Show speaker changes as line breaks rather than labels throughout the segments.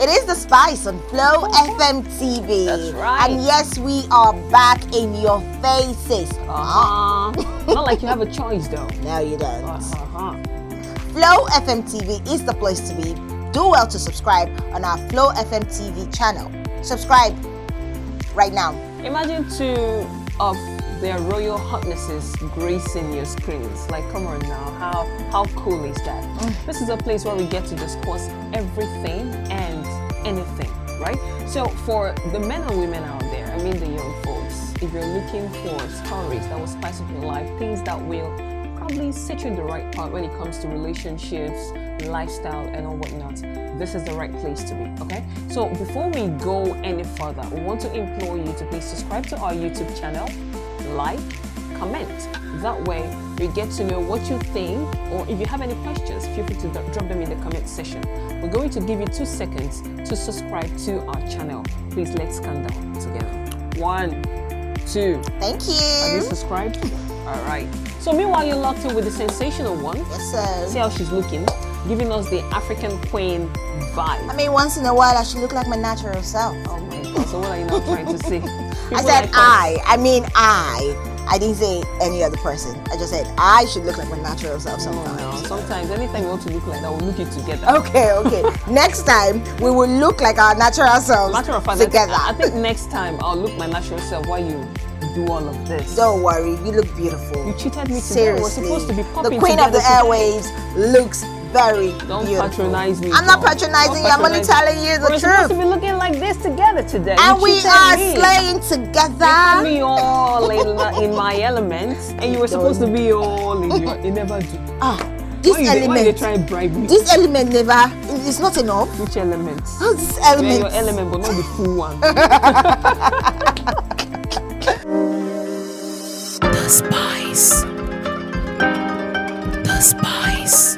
it is The Spice on Flow FM TV.
That's right.
And yes, we are back in your faces.
Not like you have a choice though.
No, you don't. Flow FM TV is the place to be. Do well to subscribe on our Flow FM TV channel. Subscribe right now.
Imagine two of their royal hotnesses gracing your screens. Like, come on now, how cool is that? This is a place where we get to discuss everything and anything, right? So for the men and women out there, I mean the young folks, if you're looking for stories that will spice up your life, things that will probably set you in the right path when it comes to relationships, lifestyle, and all whatnot, this is the right place to be, okay? So before we go any further, we want to implore you to please subscribe to our YouTube channel, like, comment. That way we get to know what you think, or if you have any questions, feel free to drop them in the comment section. We're going to give you 2 seconds to subscribe to our channel. Please, let's count down together. 1, 2.
Thank you.
Have you subscribed? All right. So meanwhile, you're locked in with the sensational one.
Yes, sir.
See how she's looking, giving us the African queen vibe.
I mean, once in a while, I should look like my natural self.
Oh my God! So what are you now trying to say?
I said I didn't say any other person. I just said I should look like my natural self sometimes.
No. Sometimes, anytime you want to look like that, we'll look it together.
Okay. Next time, we will look like our natural selves
Matter of fact,
together.
I think next time I'll look my natural self while you do all of this.
Don't worry, you look beautiful.
You cheated me today.
Seriously.
We're supposed to be
The
popping
queen of the
together today.
airwaves looks very
Don't
beautiful.
patronize me.
I'm not
John.
patronizing
Don't
you. I'm only
patronize
telling you the
We're supposed
truth.
to be looking like this together today.
And
You
we
cheated
are
me.
slaying together.
You put me all in my elements, and you were supposed to be all in your. You never do.
This
Why you
element.
try and bribe me?
This element never. It's not enough.
Which elements?
Oh, this
Yeah,
element.
your element, but not the full one.
The Spice. The Spice.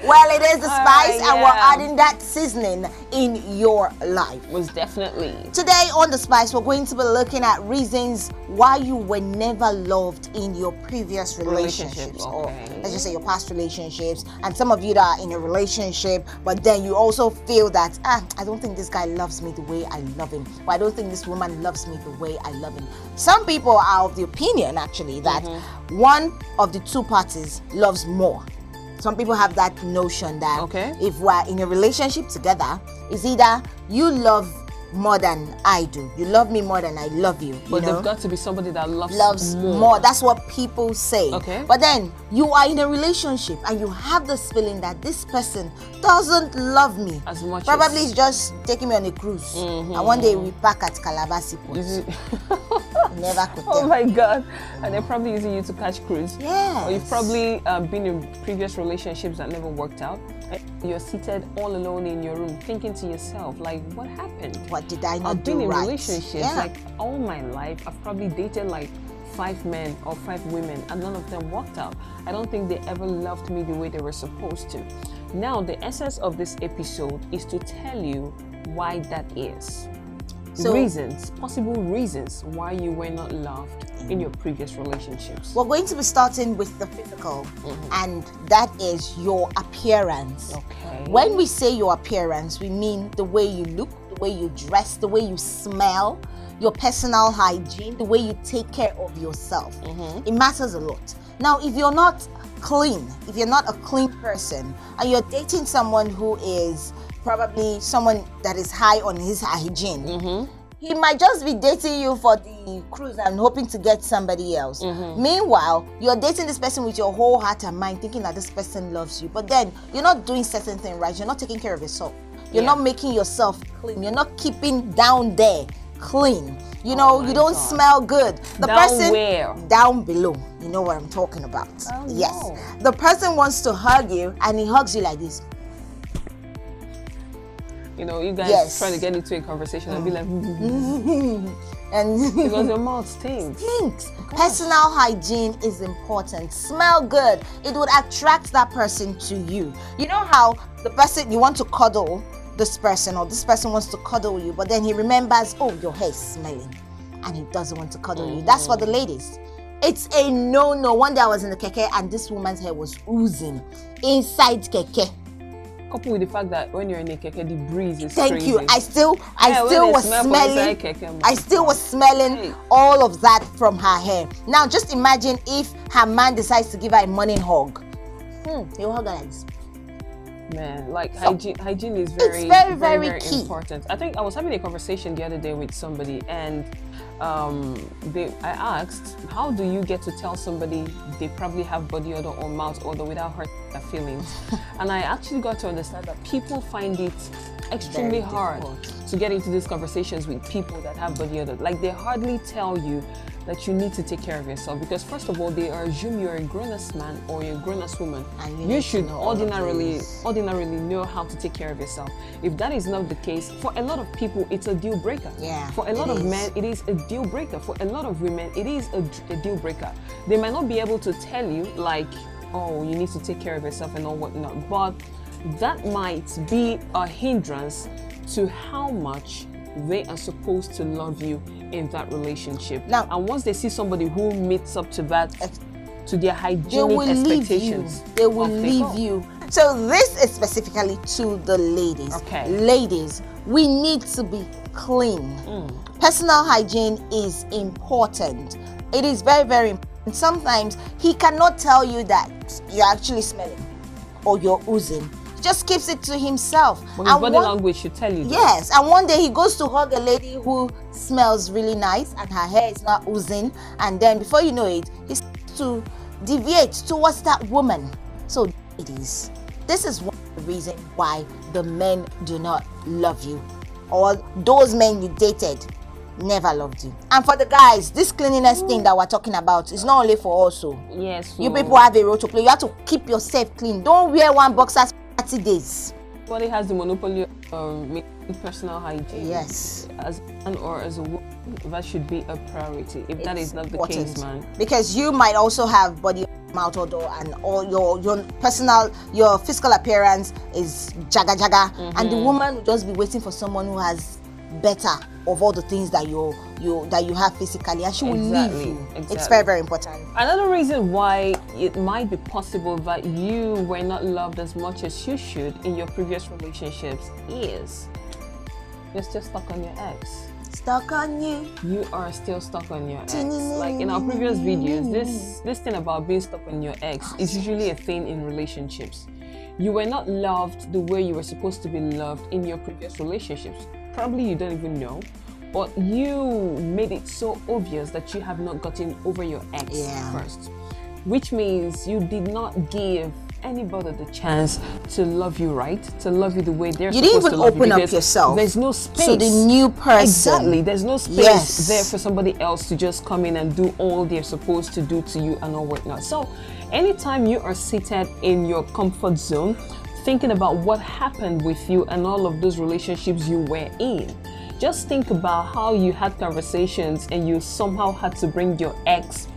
Well, it is the spice, and we're
yeah.
adding that seasoning in your life.
Most definitely.
Today on The Spice, we're going to be looking at reasons why you were never loved in your previous relationships. Or let's just say your past relationships. And some of you that are in a relationship, but then you also feel that, I don't think this guy loves me the way I love him. Or I don't think this woman loves me the way I love him. Some people are of the opinion, actually, that one of the two parties loves more. Some people have that notion that if we're in a relationship together, it's either you love more than I do. You love me more than I love you.
But they've got to be somebody that
loves more. That's what people say.
Okay.
But then you are in a relationship and you have this feeling that this person doesn't love me
as much.
Probably it's just taking me on a cruise. And one day we park at Calabar Port. Never could tell.
Oh my God. And they're probably using you to catch cruise.
Yes.
Or you've probably been in previous relationships that never worked out. You're seated all alone in your room thinking to yourself, like, what happened?
What did I not
I've
do
been in
right?
relationships like all my life. I've probably dated like 5 men or 5 women, and none of them worked out. I don't think they ever loved me the way they were supposed to. Now, the essence of this episode is to tell you why that is. So, possible reasons why you were not loved in your previous relationships.
We're going to be starting with the physical, and that is your appearance.
Okay.
When we say your appearance, we mean the way you look, the way you dress, the way you smell, your personal hygiene, the way you take care of yourself. It matters a lot. Now, if you're not clean, if you're not a clean person, and you're dating someone who is probably someone that is high on his hygiene, he might just be dating you for the cruise and hoping to get somebody else. Meanwhile, you're dating this person with your whole heart and mind, thinking that this person loves you, but then you're not doing certain things right. You're not taking care of yourself. You're not making yourself clean. You're not keeping down there clean. You know, you don't smell good. The person
where?
Down below. You know what I'm talking about. Yes. The person wants to hug you and he hugs you like this.
You know, you guys try to get into a conversation and be like,
and
because your mouth stinks.
Personal hygiene is important. Smell good. It would attract that person to you. You know how the person you want to cuddle this person, or this person wants to cuddle you, but then he remembers, oh, your hair is smelling, and he doesn't want to cuddle you. That's for the ladies. It's a no-no. One day I was in the keke and this woman's hair was oozing inside keke.
coupled with the fact that when you're in a keke, the breeze is
Thank
crazy.
you. I still
Yeah, when they
was
smell from
smelling.
inside keke,
I still was smelling
Hey.
all of that from her hair. Now just imagine if her man decides to give her a morning hug. He'll hug her like this.
Man, like
So,
hygiene is
it's
very,
very key.
important. I think I was having a conversation the other day with somebody, and I asked, how do you get to tell somebody they probably have body odor or mouth odor without hurting their feelings? And I actually got to understand that people find it extremely
Very
hard
difficult.
to get into these conversations with people that have body odor. Like, they hardly tell you that you need to take care of yourself, because first of all, they assume you're a grown-ass man or you're a grown-ass woman.
And
You
need to
should
know all of
ordinarily
this.
know how to take care of yourself. If that is not the case, for a lot of people, it's a deal breaker.
Yeah,
For a lot
it
of
is.
men, it is a deal breaker. For a lot of women, it is a deal breaker. They might not be able to tell you, like, oh, you need to take care of yourself and all whatnot, but that might be a hindrance to how much they are supposed to love you in that relationship.
Now-
and once they see somebody who meets up to that, to their
They
hygienic
will leave you.
expectations,
They will
off they
leave
go.
you. So this is specifically to the ladies.
Okay.
Ladies, we need to be clean. Personal hygiene is important. It is very, very important. Sometimes he cannot tell you that you're actually smelling or you're oozing. He just keeps it to himself.
But his
And
body
one-
language should tell you that.
Yes, and one day he goes to hug a lady who smells really nice and her hair is not oozing, and then before you know it, he starts to deviate towards that woman. So ladies, this is one of the reasons why the men do not love you, or those men you dated never loved you. And for the guys, this cleanliness thing that we're talking about is not only for us. So
Yes.
you
so
people have a role to play. You have to keep yourself clean. Don't wear one boxer for 30 days.
Everybody has the monopoly of making personal hygiene.
Yes.
As a man or as a woman, that should be a priority. If that is not the case,
Important.
man.
Because you might also have body mouth odor and all your personal, your physical appearance is jaga jaga, and the woman will just be waiting for someone who has better of all the things that you have physically, and she will
Exactly,
leave you. It's
exactly.
very, very important.
Another reason why it might be possible that you were not loved as much as you should in your previous relationships is you're still stuck on your ex.
Stuck on you.
You are still stuck on your ex. Like in our previous videos, this thing about being stuck on your ex is usually a thing in relationships. You were not loved the way you were supposed to be loved in your previous relationships. Probably you don't even know, but you made it so obvious that you have not gotten over your ex first, which means you did not give anybody the chance to love you right, to love you the way they're
You
supposed
didn't even
to love
open
you,
up
because
yourself
there's no space.
to the new person.
Exactly, there's no space
Yes.
there for somebody else to just come in and do all they're supposed to do to you and all whatnot. So anytime you are seated in your comfort zone, thinking about what happened with you and all of those relationships you were in, just think about how you had conversations and you somehow had to bring your ex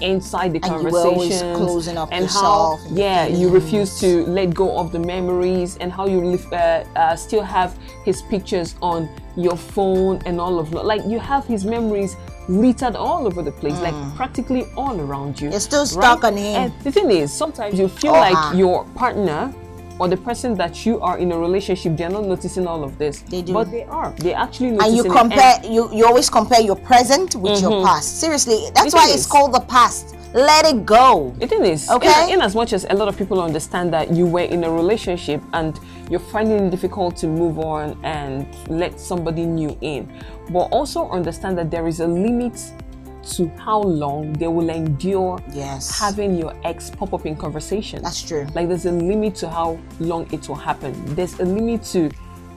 inside the
And you were always
conversations,
closing up
and
yourself
how
and your
you
feelings.
refuse to let go of the memories, and how you still have his pictures on your phone and all of that. Like, you have his memories littered all over the place, like practically all around you.
You're still stuck
right?
on him.
And the thing is, sometimes you feel
Or
like
her.
your partner or the person that you are in a relationship, they're not noticing all of this.
They do.
But they are. They actually
And
noticing
you
it.
compare, you always compare your present with your past. Seriously, that's
It
why
is.
it's called the past. Let it go.
The thing is,
Okay.
in as much as a lot of people understand that you were in a relationship and you're finding it difficult to move on and let somebody new in, but also understand that there is a limit to how long they will endure
Yes.
having your ex pop up in conversation.
That's true.
Like, there's a limit to how long it will happen. There's a limit to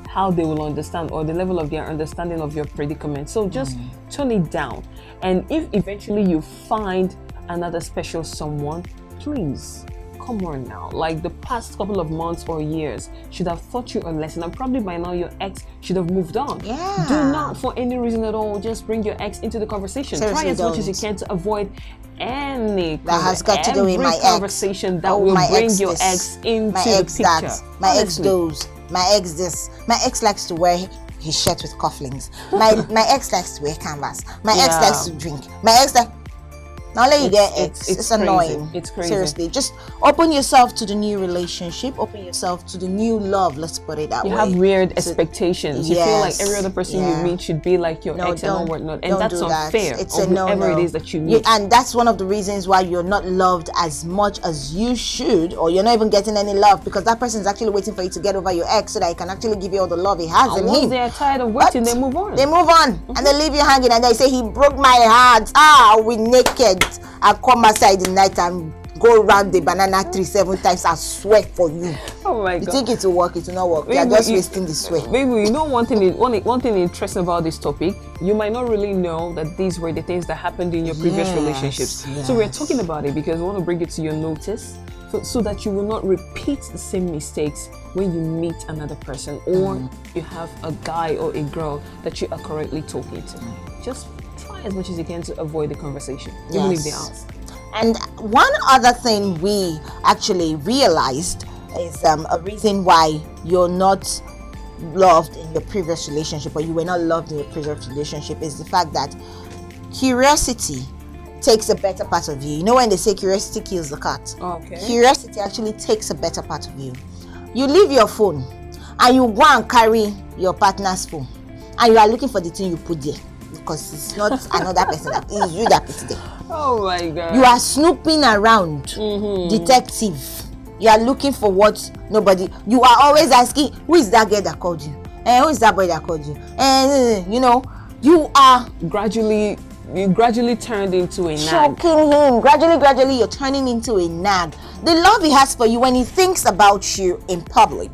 how they will understand, or the level of their understanding of your predicament. So just tone it down. And if eventually you find another special someone, please come on now. Like, the past couple of months or years should have taught you a lesson, and probably by now your ex should have moved on.
Yeah.
Do not, for any reason at all, just bring your ex into the conversation.
Seriously,
Try as much as you
don't.
can to avoid any
That has got to do with
every
my ex.
conversation that
Oh,
will
my
bring
ex
your
this,
ex into
my
the
ex
picture.
that, my ex
Honestly.
those, my ex this, my ex likes to wear his shirt with cufflinks. My ex likes to wear canvas. My ex
Yeah.
likes to drink. My ex like, Now let you get
It's
X. It's
crazy.
annoying.
It's crazy.
Seriously, just open yourself to the new relationship. Open yourself to the new love. Let's put it that way.
You have weird expectations. You feel like every other person you meet should be like your ex and whatnot, and that's unfair.
It's
or
a no,
whoever
no.
it is that you meet.
And that's one of the reasons why you're not loved as much as you should, or you're not even getting any love, because that person is actually waiting for you to get over your ex so that he can actually give you all the love he has in
once
him.
they're tired of waiting, they move on.
They move on and they leave you hanging, and they say, he broke my heart. We naked. I come outside the night and go around the banana tree 7 times. I swear for you.
Oh my God!
You think it will work? It will not work. You're just wasting the sweat.
Maybe you know one thing interesting about this topic. You might not really know that these were the things that happened in your previous relationships.
Yes.
So we're talking about it because we want to bring it to your notice, so that you will not repeat the same mistakes when you meet another person, or you have a guy or a girl that you are currently talking to. Just try as much as you can to avoid the conversation, even if they ask.
And one other thing we actually realized is a reason why you're not loved in your previous relationship, or you were not loved in your previous relationship, is the fact that curiosity takes a better part of you. You know when they say curiosity kills the cat?
Okay.
Curiosity actually takes a better part of you. You leave your phone and you go and carry your partner's phone, and you are looking for the thing you put there, because it's not another person, it's you that put it there.
Oh my God!
You are snooping around, detective. You are looking for what nobody. You are always asking, who is that girl that called you? Who is that boy that called you? And you are
you gradually turned into a nag.
choking him. Gradually, you're turning into a nag. The love he has for you, when he thinks about you in public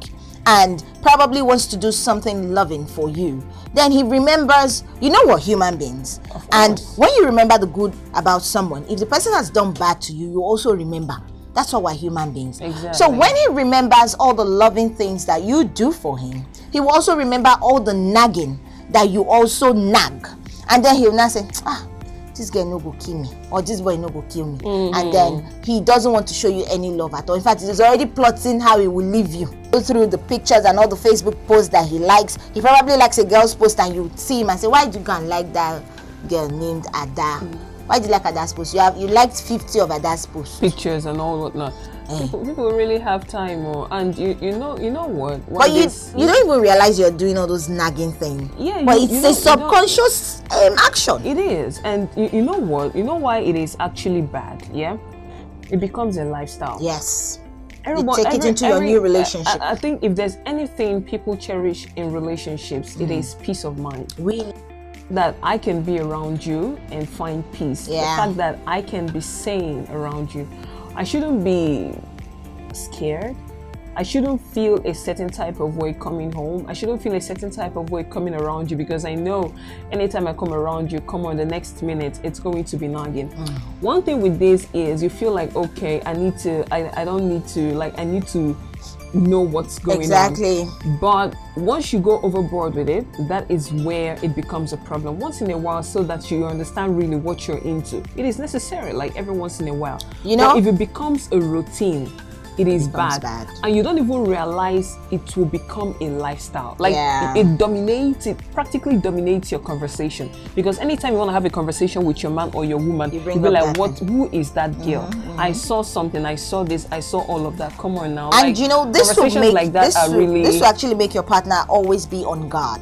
and probably wants to do something loving for you, then he remembers. You know what, human beings. And when you remember the good about someone, if the person has done bad to you, you also remember. That's why we're human beings.
Exactly.
So when he remembers all the loving things that you do for him, he will also remember all the nagging that you also nag. And then he'll now say, this girl no go kill me, or this boy no go kill me. And then he doesn't want to show you any love at all. In fact, he's already plotting how he will leave you. Go through the pictures and all the Facebook posts that he likes. He probably likes a girl's post, and you see him and say, why did you go and like that girl named Ada? Why do you like Ada's post? You liked 50 of Ada's posts.
Pictures and all whatnot. People really have time, and you know what?
But you don't even realize you're doing all those nagging things.
Yeah,
but it's a subconscious action.
It is, and you know what? You know why it is actually bad? Yeah, it becomes a lifestyle.
Yes.
Everyone,
you take it into your new relationship.
I think if there's anything people cherish in relationships, it is peace of mind.
Really?
That I can be around you and find peace.
Yeah.
The fact that I can be sane around you. I shouldn't be scared. I shouldn't feel a certain type of way coming home. I shouldn't feel a certain type of way coming around you, because I know anytime I come around you, come on, the next minute, it's going to be nagging. One thing with this is you feel like, okay, I need to know what's going on.
Exactly.
But once you go overboard with it, that is where it becomes a problem. Once in a while, so that you understand really what you're into. It is necessary, like every once in a while. But if it becomes a routine, it is bad. And you don't even realize it will become a lifestyle. Like it practically dominates your conversation. Because anytime you want to have a conversation with your man or your woman, you'll be like, who is that girl? I saw something, I saw this, I saw all of that. Come on now.
And this will actually make your partner always be on guard.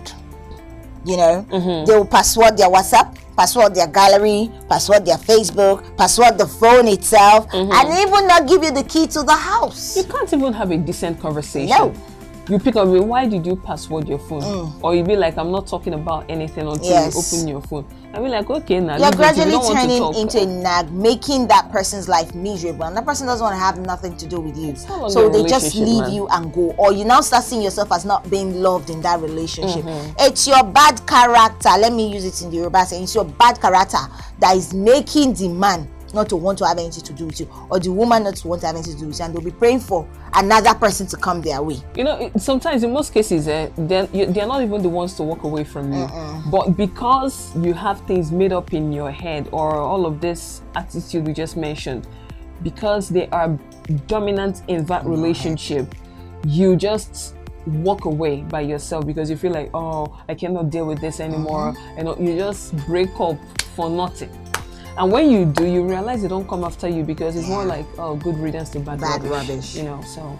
They will password their WhatsApp, password their gallery, password their Facebook, password the phone itself, and even not give you the key to the house.
You can't even have a decent conversation.
No.
You pick up, why did you password your phone? Or you be like, I'm not talking about anything until you open your phone. I be like, okay, now
you're gradually turning into a nag, making that person's life miserable, and that person doesn't want to have nothing to do with you. So they just leave you and go. Or you now start seeing yourself as not being loved in that relationship. It's your bad character. Let me use it in the Yoruba saying, it's your bad character that is making the man not to want to have anything to do with you, or the woman not to want to have anything to do with you, and they'll be praying for another person to come their way.
Sometimes in most cases, they're not even the ones to walk away from you. But because you have things made up in your head, or all of this attitude we just mentioned, because they are dominant in that relationship, you just walk away by yourself because you feel like, oh, I cannot deal with this anymore. You just break up for nothing. And when you do, you realize they don't come after you because it's more like, oh, good riddance to bad rubbish. You know, so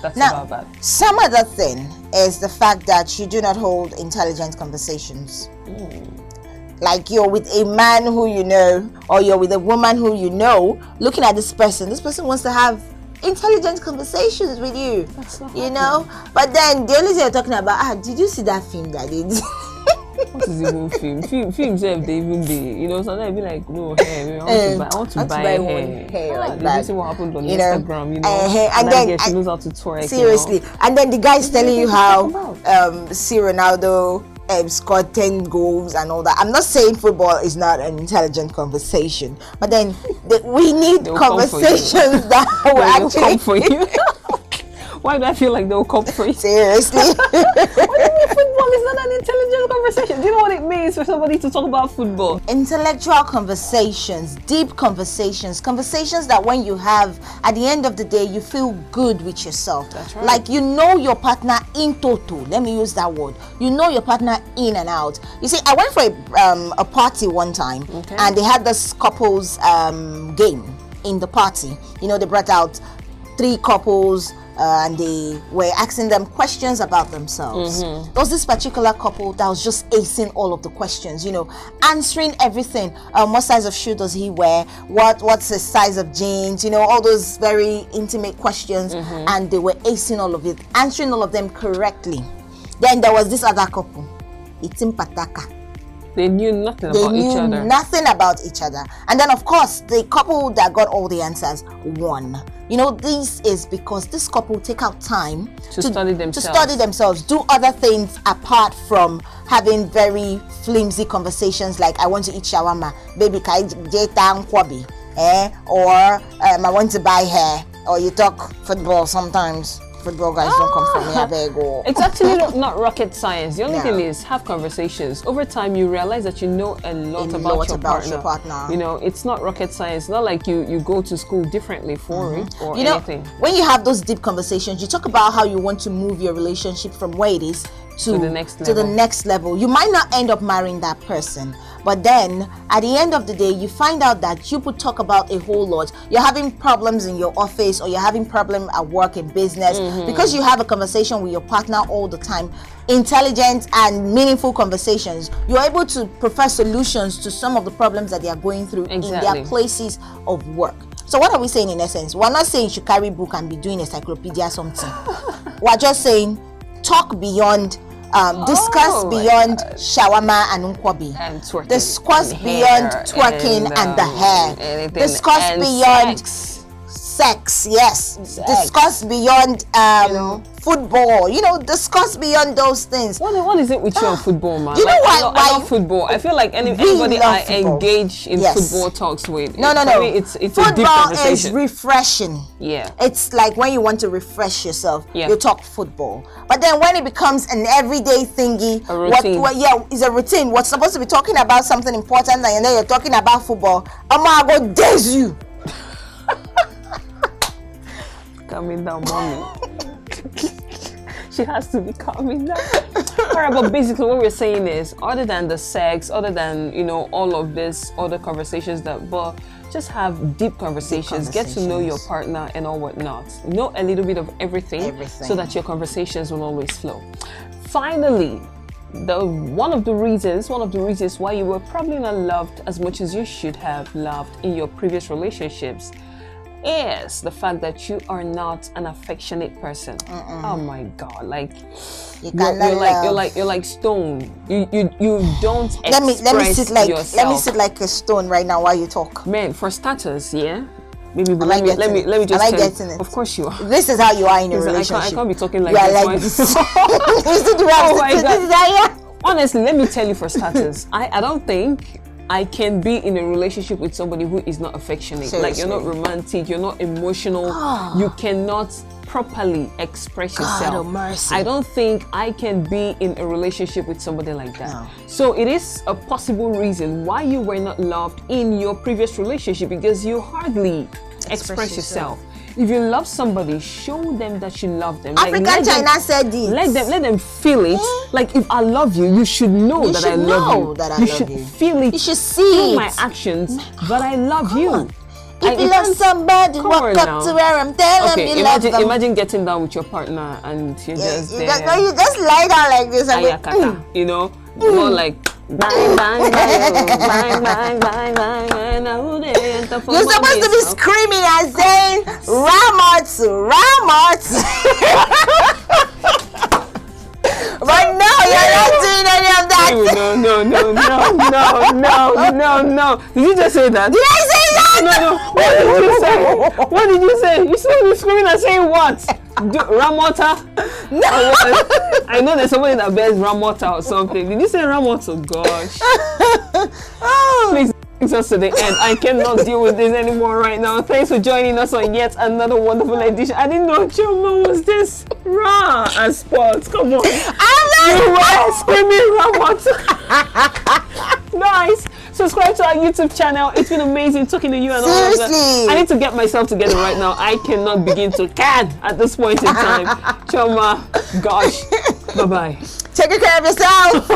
that's about that.
Some other thing is the fact that you do not hold intelligent conversations. Like you're with a man who you know, or you're with a woman who you know, looking at this person wants to have intelligent conversations with you.
That's not
you know? But then the only thing you're talking about, did you see that film that did?
What is even film? Film self they even be, you know, sometimes be like, no hair, I want to buy hair.
Like
did
that.
you see what happened on
You
Instagram, you know?
And then
she knows how to twerk.
Seriously.
You know?
And then the guy's telling you how C. Ronaldo scored 10 goals and all that. I'm not saying football is not an intelligent conversation, but then we need conversations that will actually
come for you. Why do I feel like they'll come for you?
Seriously.
What do you mean football is not an intelligent conversation? Do you know what it means for somebody to talk about football?
Intellectual conversations, deep conversations, conversations that when you have, at the end of the day, you feel good with yourself.
That's right.
Like you know your partner in toto. Let me use that word. You know your partner in and out. You see, I went for a party one time, and they had this couples game in the party. You know, they brought out 3 couples. And they were asking them questions about themselves. There was this particular couple that was just acing all of the questions, you know, answering everything. What size of shoe does he wear? What's the size of jeans? You know, all those very intimate questions. And they were acing all of it, answering all of them correctly. Then there was this other couple. It's in Pataka.
They knew nothing about each other.
They knew nothing about each other. And then, of course, the couple that got all the answers won. You know, this is because this couple take out time
to study themselves.
Do other things apart from having very flimsy conversations like, I want to eat shawarma, baby, kai jeta nkwabi, or I want to buy hair, or you talk football sometimes. Football guys don't come from me, I beg.
It's actually not rocket science. The only thing is have conversations. Over time, you realize that you know a lot about your partner. You know, it's not rocket science. It's not like you go to school differently for it or anything.
When you have those deep conversations, you talk about how you want to move your relationship from where it is to the next level. You might not end up marrying that person, but then at the end of the day, you find out that you could talk about a whole lot. You're having problems in your office, or you're having problems at work, in business, because you have a conversation with your partner all the time. Intelligent and meaningful conversations. You're able to prefer solutions to some of the problems that they are going through in their places of work. So what are we saying in essence? We're not saying you should carry a book and be doing encyclopedia something. We're just saying talk beyond. Discuss beyond shawarma and nkwabi.
And twerking.
Discuss beyond twerking and the hair. Discuss beyond sex. Yes. Discuss beyond football. You know, discuss beyond those things.
What is it with you on football, man?
You know why?
I love football. I feel like anybody I engage in football talks with.
No.
It's a deep conversation.
Football is refreshing.
Yeah.
It's like when you want to refresh yourself,
Yeah.
you talk football. But then when it becomes an everyday thingy,
A routine.
It's a routine. What's supposed to be talking about something important, and then you're talking about football. I go daze you.
Calming down, mommy. She has to be calming down. Alright, but basically what we're saying is, other than the sex, other than, you know, all of this other conversations but just have deep conversations. Get to know your partner and all whatnot. Know a little bit of everything. So that your conversations will always flow. Finally, one of the reasons why you were probably not loved as much as you should have loved in your previous relationships is the fact that you are not an affectionate person. Oh my God! Like you're like stone. You don't express yourself.
Let me sit like a stone right now while you talk.
Man, for starters, yeah. Maybe let me just.
Am I getting it?
Of course you are.
This is how you are in a relationship.
I can't be talking like
you are
this.
like this. Oh my God.
Honestly, let me tell you for starters, I don't think I can be in a relationship with somebody who is not affectionate. Seriously. Like, you're not romantic, you're not emotional, you cannot properly express yourself.
God of mercy.
I don't think I can be in a relationship with somebody like that.
No.
So it is a possible reason why you were not loved in your previous relationship, because you hardly express yourself. If you love somebody, show them that you love them.
African
let
China
them,
said it.
let them feel it. Like if I love you, you should know that I love you. You should feel it.
You should see
through
it.
my actions that I love you.
If you love somebody, walk up to where I'm telling you love them.
Imagine getting down with your partner and you're just there.
You just lie down like this.
Ayakata, you know, more like bang bang bang bang bang bang bang.
You're supposed to be screaming and saying Ramot, Ramot. But no, you're not doing any of that.
No. Did you just say that?
Did I say that?
No. What did you say? You supposed to be screaming and saying what? Ramota?
No.
I know there's somebody that bears Ramota or something. Did you say Ramota? Oh, gosh. Please brings us to the end. I cannot deal with this anymore right now. Thanks for joining us on yet another wonderful edition. I didn't know Choma was this raw as sports. Come on. You were screaming Ramota. Nice. Subscribe to our YouTube channel. It's been amazing talking to you and all of that. I need to get myself together right now. I cannot begin to can at this point in time. Choma, gosh. Bye-bye.
Take care of yourself.